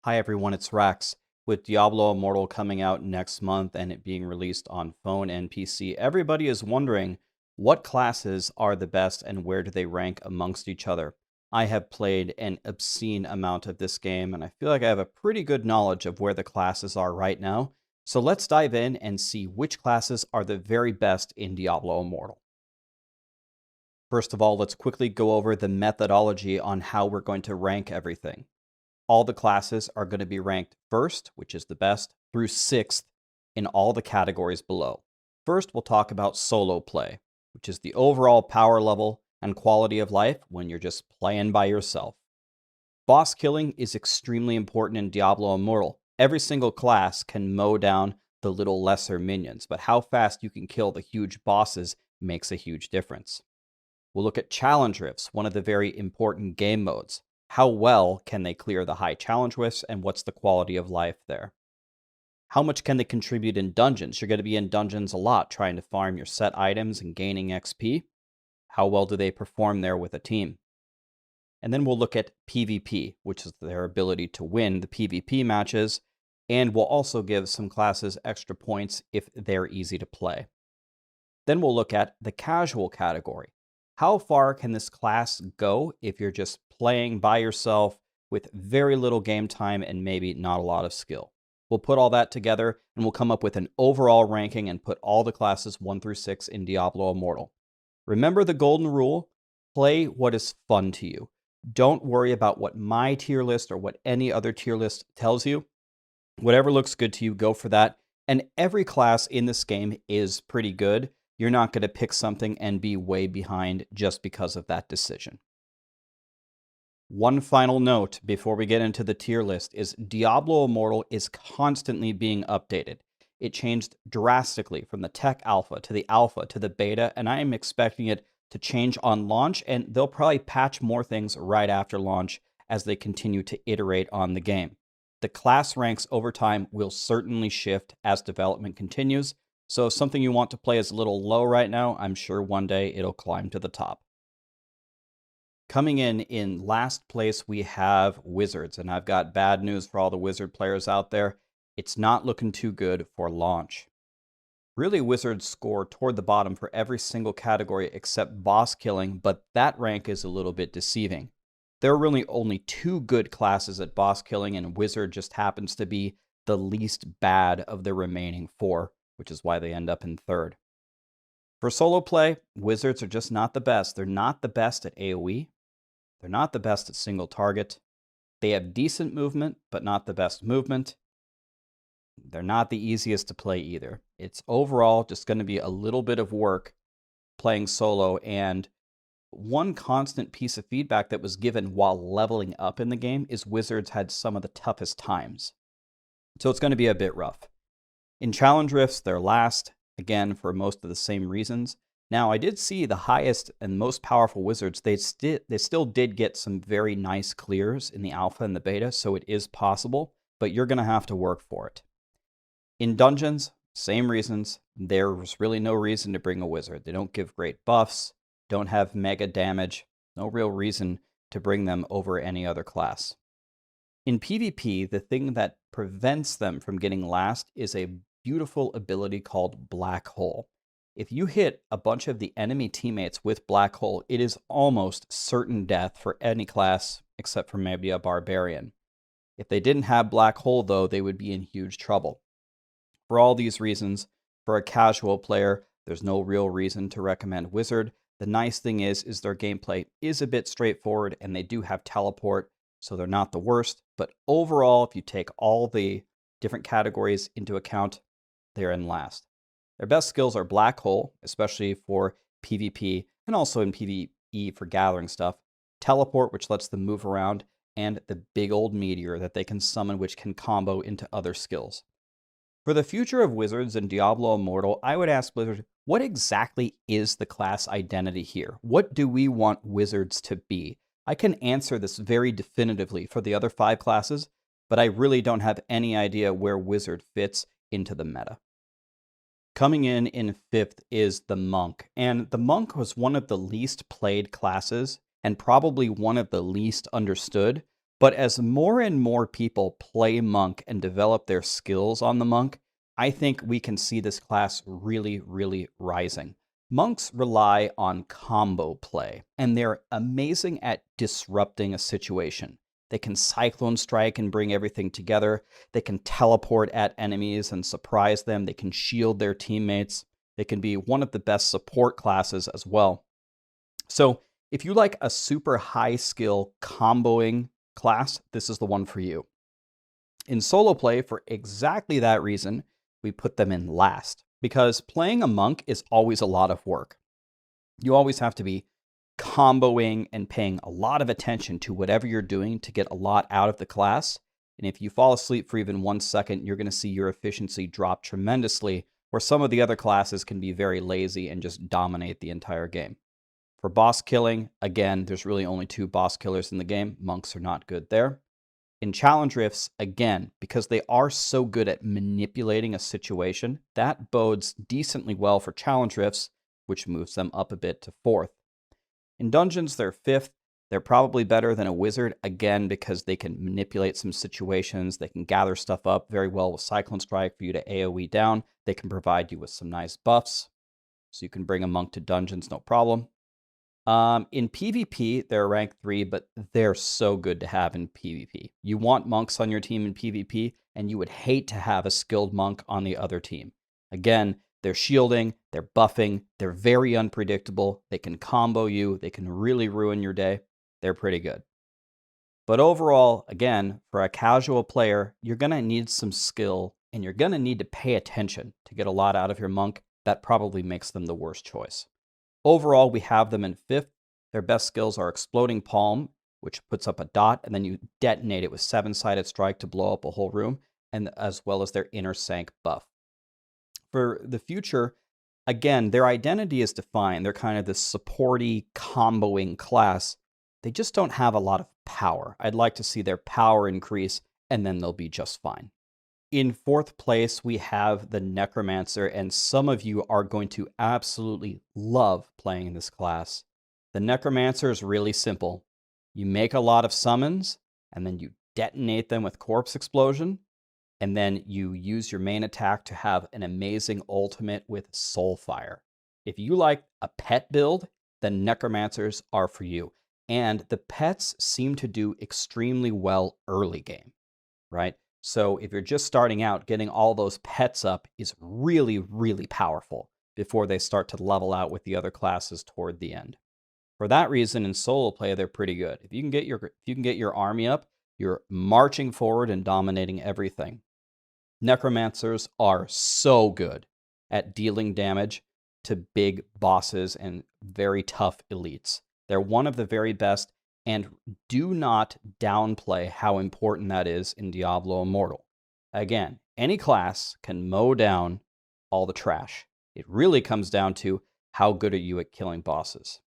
Hi everyone, it's Rax. With Diablo Immortal coming out next month and it being released on phone and PC, everybody is wondering what classes are the best and where do they rank amongst each other. I have played an obscene amount of this game and I feel like I have a pretty good knowledge of where the classes are right now. So let's dive in and see which classes are the very best in Diablo Immortal. First of all, let's quickly go over the methodology on how we're going to rank everything. All the classes are going to be ranked first, which is the best, through sixth in all the categories below. First, we'll talk about solo play, which is the overall power level and quality of life when you're just playing by yourself. Boss killing is extremely important in Diablo Immortal. Every single class can mow down the little lesser minions, but how fast you can kill the huge bosses makes a huge difference. We'll look at challenge rifts, one of the very important game modes. How well can they clear the high challenge rifts, and what's the quality of life there? How much can they contribute in dungeons? You're going to be in dungeons a lot trying to farm your set items and gaining XP. How well do they perform there with a team? And then we'll look at PvP, which is their ability to win the PvP matches, and we'll also give some classes extra points if they're easy to play. Then we'll look at the casual category. How far can this class go if you're just playing by yourself with very little game time and maybe not a lot of skill? We'll put all that together and we'll come up with an overall ranking and put all the classes 1 through 6 in Diablo Immortal. Remember the golden rule: play what is fun to you. Don't worry about what my tier list or what any other tier list tells you. Whatever looks good to you, go for that. And every class in this game is pretty good. You're not going to pick something and be way behind just because of that decision. One final note before we get into the tier list is Diablo Immortal is constantly being updated. It changed drastically from the tech alpha to the beta, and I am expecting it to change on launch, and they'll probably patch more things right after launch as they continue to iterate on the game. The class ranks over time will certainly shift as development continues. So if something you want to play is a little low right now, I'm sure one day it'll climb to the top. Coming in last place, we have Wizards, and I've got bad news for all the Wizard players out there. It's not looking too good for launch. Really, Wizards score toward the bottom for every single category except boss killing, but that rank is a little bit deceiving. There are really only 2 good classes at boss killing, and Wizard just happens to be the least bad of the remaining 4. Which is why they end up in 3rd. For solo play, Wizards are just not the best. They're not the best at AoE. They're not the best at single target. They have decent movement, but not the best movement. They're not the easiest to play either. It's overall just going to be a little bit of work playing solo, and one constant piece of feedback that was given while leveling up in the game is Wizards had some of the toughest times. So it's going to be a bit rough. In challenge rifts, they're last, again, for most of the same reasons. Now, I did see the highest and most powerful wizards. They still did get some very nice clears in the alpha and the beta, so it is possible, but you're going to have to work for it. In dungeons, same reasons. There's really no reason to bring a wizard. They don't give great buffs, don't have mega damage, no real reason to bring them over any other class. In PvP, the thing that prevents them from getting last is a beautiful ability called Black Hole. If you hit a bunch of the enemy teammates with Black Hole, it is almost certain death for any class except for maybe a Barbarian. If they didn't have Black Hole, though, they would be in huge trouble. For all these reasons, for a casual player, there's no real reason to recommend Wizard. The nice thing is their gameplay is a bit straightforward, and they do have teleport, so they're not the worst. But overall, if you take all the different categories into account, they're in last. Their best skills are Black Hole, especially for PvP, and also in PvE for gathering stuff, Teleport, which lets them move around, and the big old meteor that they can summon, which can combo into other skills. For the future of Wizards in Diablo Immortal, I would ask Blizzard, what exactly is the class identity here? What do we want Wizards to be? I can answer this very definitively for the other 5 classes, but I really don't have any idea where Wizard fits into the meta. Coming in 5th is the Monk, and the Monk was one of the least played classes and probably one of the least understood. But as more and more people play Monk and develop their skills on the Monk, I think we can see this class really, really rising. Monks rely on combo play, and they're amazing at disrupting a situation. They can Cyclone Strike and bring everything together. They can teleport at enemies and surprise them. They can shield their teammates. They can be one of the best support classes as well. So if you like a super high skill comboing class, this is the one for you. In solo play, for exactly that reason, we put them in last, because playing a monk is always a lot of work. You always have to be comboing and paying a lot of attention to whatever you're doing to get a lot out of the class. And if you fall asleep for even 1 second, you're going to see your efficiency drop tremendously, where some of the other classes can be very lazy and just dominate the entire game. For boss killing, again, there's really only 2 boss killers in the game. Monks are not good there. In challenge rifts, again, because they are so good at manipulating a situation, that bodes decently well for challenge rifts, which moves them up a bit to 4th. In dungeons, they're 5th. They're probably better than a wizard, again, because they can manipulate some situations. They can gather stuff up very well with Cyclone Strike for you to AoE down. They can provide you with some nice buffs, so you can bring a monk to dungeons, no problem. In PvP, they're rank 3, but they're so good to have in PvP. You want monks on your team in PvP, and you would hate to have a skilled monk on the other team. Again, they're shielding, they're buffing, they're very unpredictable, they can combo you, they can really ruin your day. They're pretty good. But overall, again, for a casual player, you're going to need some skill, and you're going to need to pay attention to get a lot out of your monk. That probably makes them the worst choice. Overall, we have them in 5th. Their best skills are Exploding Palm, which puts up a dot, and then you detonate it with 7-sided strike to blow up a whole room, and as well as their Inner Sank buff. For the future, again, their identity is defined. They're kind of this supporty, comboing class. They just don't have a lot of power. I'd like to see their power increase, and then they'll be just fine. In 4th place, we have the Necromancer, and some of you are going to absolutely love playing this class. The Necromancer is really simple. You make a lot of summons, and then you detonate them with Corpse Explosion, and then you use your main attack to have an amazing ultimate with Soulfire. If you like a pet build, then Necromancers are for you. And the pets seem to do extremely well early game, right? So if you're just starting out, getting all those pets up is really, really powerful before they start to level out with the other classes toward the end. For that reason, in solo play, they're pretty good. If you can get your army up, you're marching forward and dominating everything. Necromancers are so good at dealing damage to big bosses and very tough elites. They're one of the very best. And do not downplay how important that is in Diablo Immortal. Again, any class can mow down all the trash. It really comes down to how good are you at killing bosses.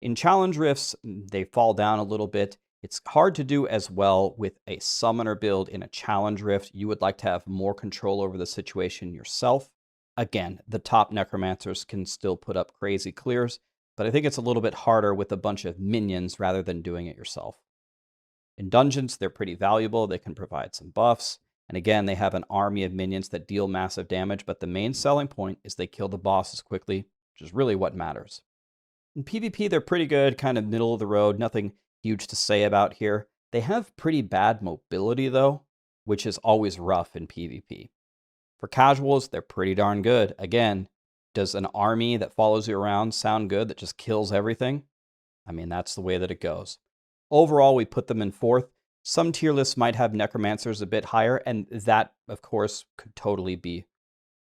In challenge rifts, they fall down a little bit. It's hard to do as well with a summoner build in a challenge rift. You would like to have more control over the situation yourself. Again, the top necromancers can still put up crazy clears, but I think it's a little bit harder with a bunch of minions rather than doing it yourself. In dungeons, they're pretty valuable. They can provide some buffs. And again, they have an army of minions that deal massive damage, but the main selling point is they kill the bosses quickly, which is really what matters. In PvP, they're pretty good, kind of middle of the road, nothing huge to say about here. They have pretty bad mobility, though, which is always rough in PvP. For casuals, they're pretty darn good. Again, does an army that follows you around sound good, that just kills everything? I mean, that's the way that it goes. Overall, we put them in 4th. Some tier lists might have necromancers a bit higher, and that, of course, could totally be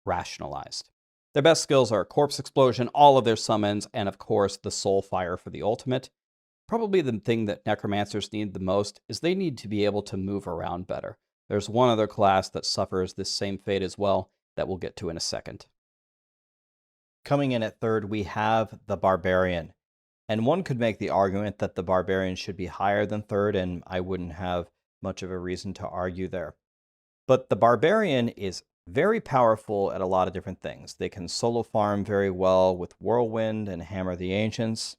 rationalized. Their best skills are Corpse Explosion, all of their summons, and of course, the Soulfire for the ultimate. Probably the thing that necromancers need the most is they need to be able to move around better. There's one other class that suffers this same fate as well that we'll get to in a second. Coming in at 3rd, we have the Barbarian. And one could make the argument that the Barbarian should be higher than 3rd, and I wouldn't have much of a reason to argue there. But the Barbarian is very powerful at a lot of different things. They can solo farm very well with Whirlwind and Hammer the Ancients.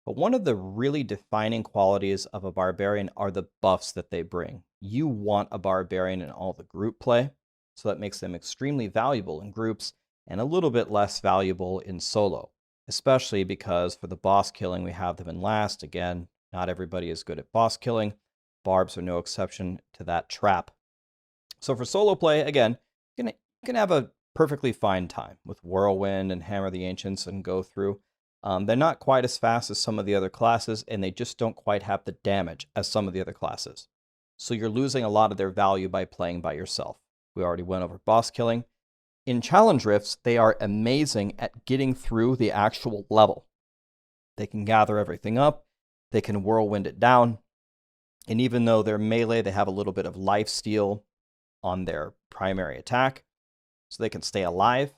But one of the really defining qualities of a barbarian are the buffs that they bring. You want a barbarian in all the group play, so that makes them extremely valuable in groups and a little bit less valuable in solo, especially because for the boss killing, we have them in last. Again, not everybody is good at boss killing. Barbs are no exception to that trap. So for solo play, again, you can have a perfectly fine time with Whirlwind and Hammer the Ancients and go through. They're not quite as fast as some of the other classes, and they just don't quite have the damage as some of the other classes. So you're losing a lot of their value by playing by yourself. We already went over boss killing. In challenge rifts, they are amazing at getting through the actual level. They can gather everything up, they can whirlwind it down, and even though they're melee, they have a little bit of lifesteal on their primary attack, so they can stay alive.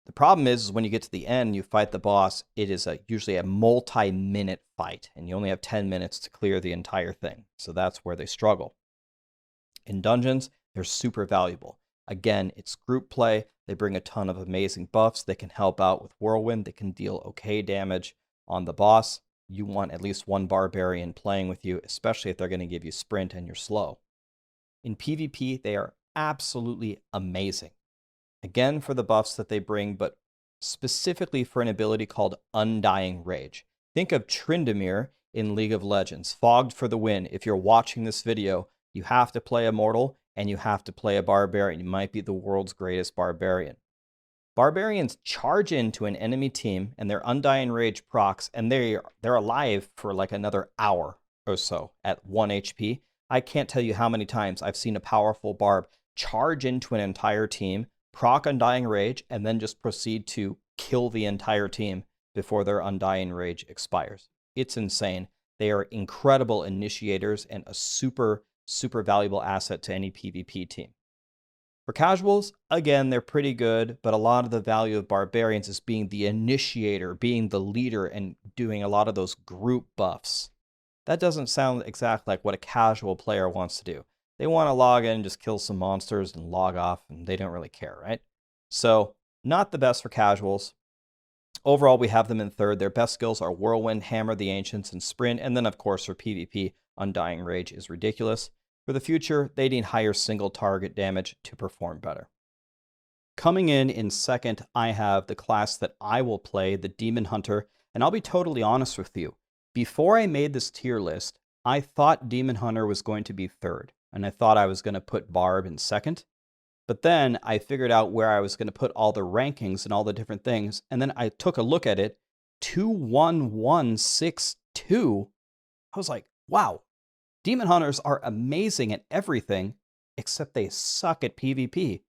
The problem is when you get to the end, you fight the boss, it is usually a multi-minute fight, and you only have 10 minutes to clear the entire thing. So that's where they struggle. In dungeons, they're super valuable. Again, it's group play. They bring a ton of amazing buffs. They can help out with Whirlwind. They can deal okay damage on the boss. You want at least one barbarian playing with you, especially if they're going to give you sprint and you're slow. In PvP, they are absolutely amazing. Again, for the buffs that they bring, but specifically for an ability called Undying Rage. Think of Tryndamere in League of Legends. Fogged for the win. If you're watching this video, you have to play a mortal and you have to play a barbarian. You might be the world's greatest barbarian. Barbarians charge into an enemy team and their Undying Rage procs, and they're alive for like another hour or so at 1 HP. I can't tell you how many times I've seen a powerful barb charge into an entire team, proc Undying Rage, and then just proceed to kill the entire team before their Undying Rage expires. It's insane. They are incredible initiators and a super valuable asset to any PvP team. For casuals, again, they're pretty good, but a lot of the value of barbarians is being the initiator, being the leader, and doing a lot of those group buffs. That doesn't sound exactly like what a casual player wants to do. They want to log in, just kill some monsters and log off, and they don't really care, right? So, not the best for casuals. Overall, we have them in third. Their best skills are Whirlwind, Hammer the Ancients, and Sprint. And then, of course, for PvP, Undying Rage is ridiculous. For the future, they need higher single target damage to perform better. Coming in second, I have the class that I will play, the Demon Hunter. And I'll be totally honest with you. Before I made this tier list, I thought Demon Hunter was going to be third. And I thought I was going to put Barb in second. But then I figured out where I was going to put all the rankings and all the different things. And then I took a look at it. 2-1-1-6-2. I was like, wow, Demon Hunters are amazing at everything, except they suck at PvP.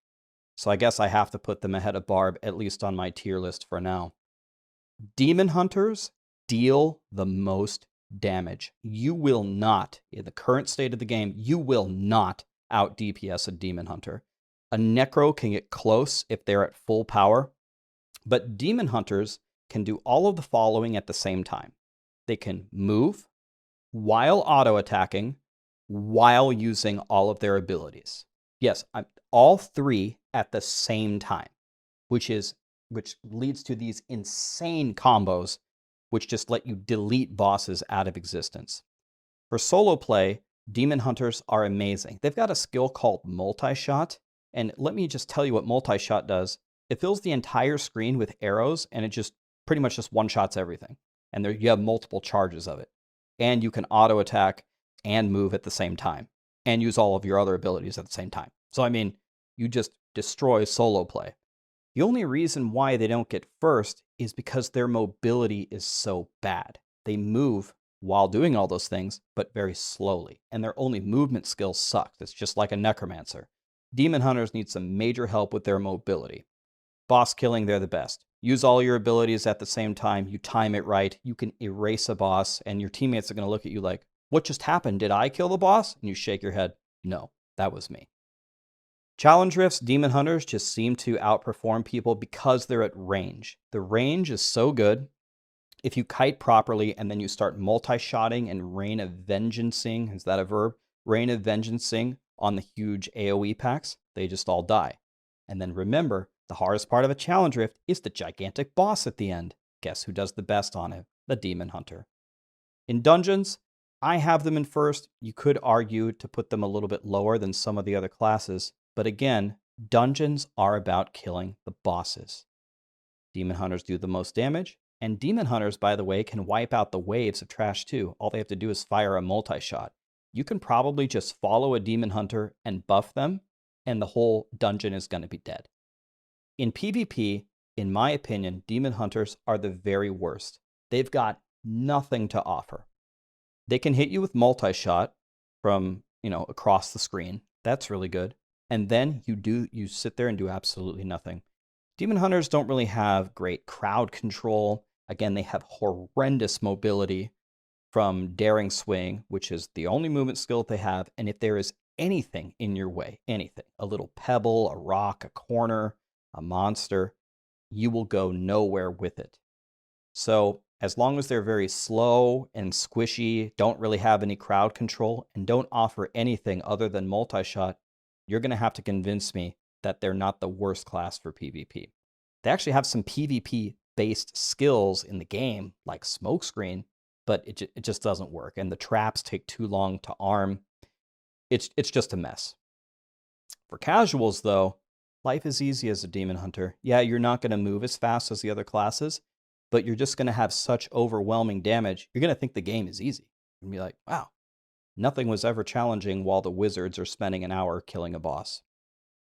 So I guess I have to put them ahead of Barb, at least on my tier list for now. Demon Hunters deal the most damage. You will not, in the current state of the game, you will not out DPS a Demon Hunter. A Necro can get close if they're at full power, but Demon Hunters can do all of the following at the same time. They can move while auto-attacking, while using all of their abilities. Yes, all three at the same time, which leads to these insane combos which just let you delete bosses out of existence. For solo play, Demon Hunters are amazing. They've got a skill called Multi-Shot, and let me just tell you what Multi-Shot does. It fills the entire screen with arrows, and it just pretty much just one-shots everything. And you have multiple charges of it. And you can auto-attack and move at the same time, and use all of your other abilities at the same time. So, I mean, you just destroy solo play. The only reason why they don't get first is because their mobility is so bad. They move while doing all those things, but very slowly, and their only movement skill sucks. It's just like a necromancer. Demon Hunters need some major help with their mobility. Boss killing, they're the best. Use all your abilities at the same time. You time it right. You can erase a boss, and your teammates are going to look at you like, what just happened? Did I kill the boss? And you shake your head. No, that was me. Challenge rifts, Demon Hunters just seem to outperform people because they're at range. The range is so good. If you kite properly and then you start multi-shotting and Rain of Vengeancing, is that a verb? Rain of Vengeancing on the huge AoE packs, they just all die. And then remember, the hardest part of a challenge rift is the gigantic boss at the end. Guess who does the best on it? the Demon Hunter. In dungeons, I have them in first. You could argue to put them a little bit lower than some of the other classes, but again, dungeons are about killing the bosses. Demon Hunters do the most damage, and Demon Hunters, by the way, can wipe out the waves of trash too. All they have to do is fire a multi-shot. You can probably just follow a Demon Hunter and buff them, and the whole dungeon is going to be dead. In PvP, in my opinion, Demon Hunters are the very worst. They've got nothing to offer. They can hit you with multi-shot from, across the screen. That's really good. And then you sit there and do absolutely nothing. Demon Hunters don't really have great crowd control. Again, they have horrendous mobility from Daring Swing, which is the only movement skill they have. And if there is anything in your way, anything, a little pebble, a rock, a corner, a monster, you will go nowhere with it. So as long as they're very slow and squishy, don't really have any crowd control, and don't offer anything other than multi-shot, you're going to have to convince me that they're not the worst class for PvP. They actually have some PvP-based skills in the game, like Smokescreen, but it just doesn't work, and the traps take too long to arm. It's just a mess. For casuals, though, life is easy as a Demon Hunter. Yeah, you're not going to move as fast as the other classes, but you're just going to have such overwhelming damage. You're going to think the game is easy. And be like, wow, nothing was ever challenging while the wizards are spending an hour killing a boss.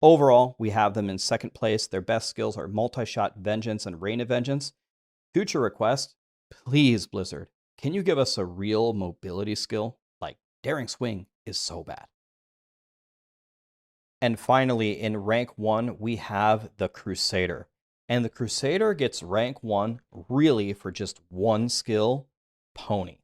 Overall, we have them in second place. Their best skills are Multi-Shot, Vengeance, and Rain of Vengeance. Future request, please, Blizzard, can you give us a real mobility skill? Like, Daring Swing is so bad. And finally, in rank 1, we have the Crusader. And the Crusader gets rank 1 really for just one skill, Pony.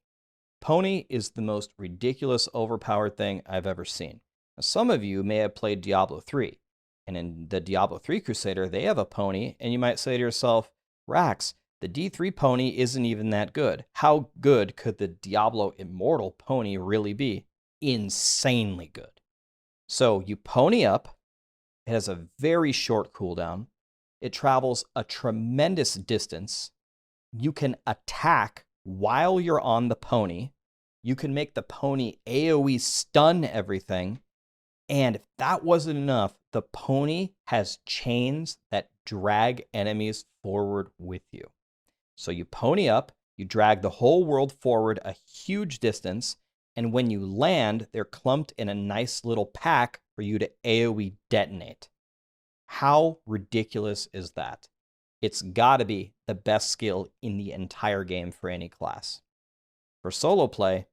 Pony is the most ridiculous overpowered thing I've ever seen. Now, some of you may have played Diablo 3. And in the Diablo 3 Crusader, they have a pony, and you might say to yourself, Rax, the D3 pony isn't even that good. How good could the Diablo Immortal pony really be? Insanely good. So you pony up. It has a very short cooldown. It travels a tremendous distance. You can attack while you're on the pony. You can make the pony AoE stun everything. And if that wasn't enough, the pony has chains that drag enemies forward with you. So you pony up, you drag the whole world forward a huge distance, and when you land, they're clumped in a nice little pack for you to AoE detonate. How ridiculous is that? It's got to be the best skill in the entire game for any class. For solo play,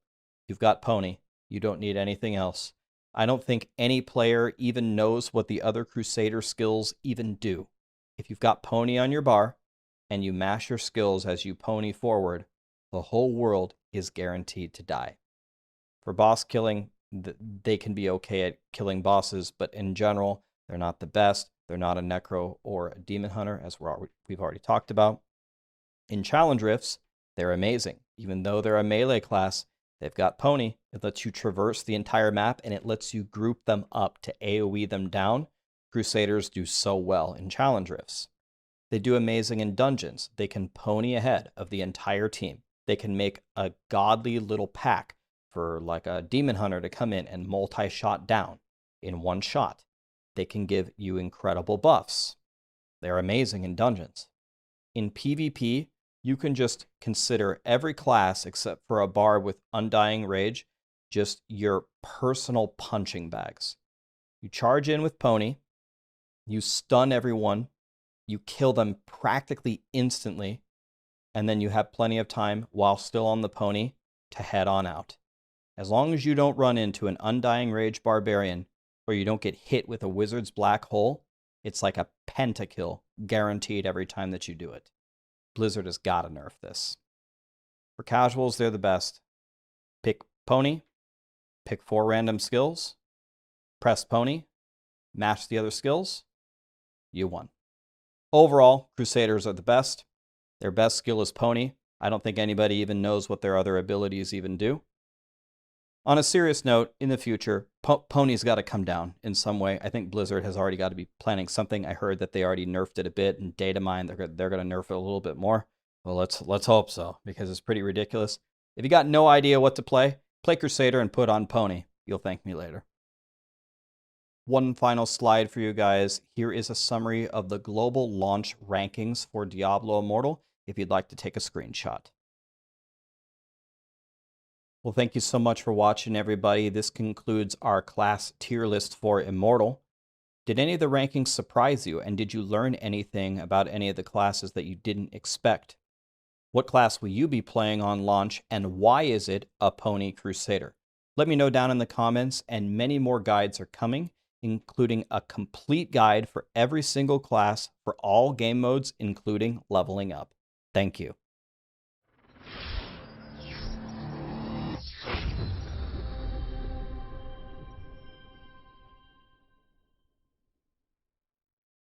you've got pony. You don't need anything else. I don't think any player even knows what the other Crusader skills even do. If you've got pony on your bar and you mash your skills as you pony forward, the whole world is guaranteed to die. For boss killing, they can be okay at killing bosses, but in general, they're not the best. They're not a Necro or a Demon Hunter, as we've already talked about. In challenge rifts, they're amazing. Even though they're a melee class, they've got pony. It lets you traverse the entire map, and it lets you group them up to AoE them down. Crusaders do so well in challenge rifts. They do amazing in dungeons. They can pony ahead of the entire team. They can make a godly little pack for like a Demon Hunter to come in and multi-shot down in one shot. They can give you incredible buffs. They're amazing in dungeons. In PvP, you can just consider every class except for a Barb with Undying Rage just your personal punching bags. You charge in with pony, you stun everyone, you kill them practically instantly, and then you have plenty of time while still on the pony to head on out. As long as you don't run into an Undying Rage Barbarian or you don't get hit with a Wizard's Black Hole, it's like a pentakill guaranteed every time that you do it. Blizzard has got to nerf this. For casuals, they're the best. Pick pony, pick 4 random skills, press pony, match the other skills, you won. Overall, Crusaders are the best. Their best skill is pony. I don't think anybody even knows what their other abilities even do. On a serious note, in the future, pony's got to come down in some way. I think Blizzard has already got to be planning something. I heard that they already nerfed it a bit, and data mine, they're going to nerf it a little bit more. Well, let's hope so, because it's pretty ridiculous. If you got no idea what to play, play Crusader and put on Pony. You'll thank me later. One final slide for you guys. Here is a summary of the global launch rankings for Diablo Immortal, if you'd like to take a screenshot. Well, thank you so much for watching, everybody. This concludes our class tier list for Immortal. Did any of the rankings surprise you, and did you learn anything about any of the classes that you didn't expect? What class will you be playing on launch, and why is it a Pony Crusader? Let me know down in the comments, and many more guides are coming, including a complete guide for every single class for all game modes, including leveling up. Thank you.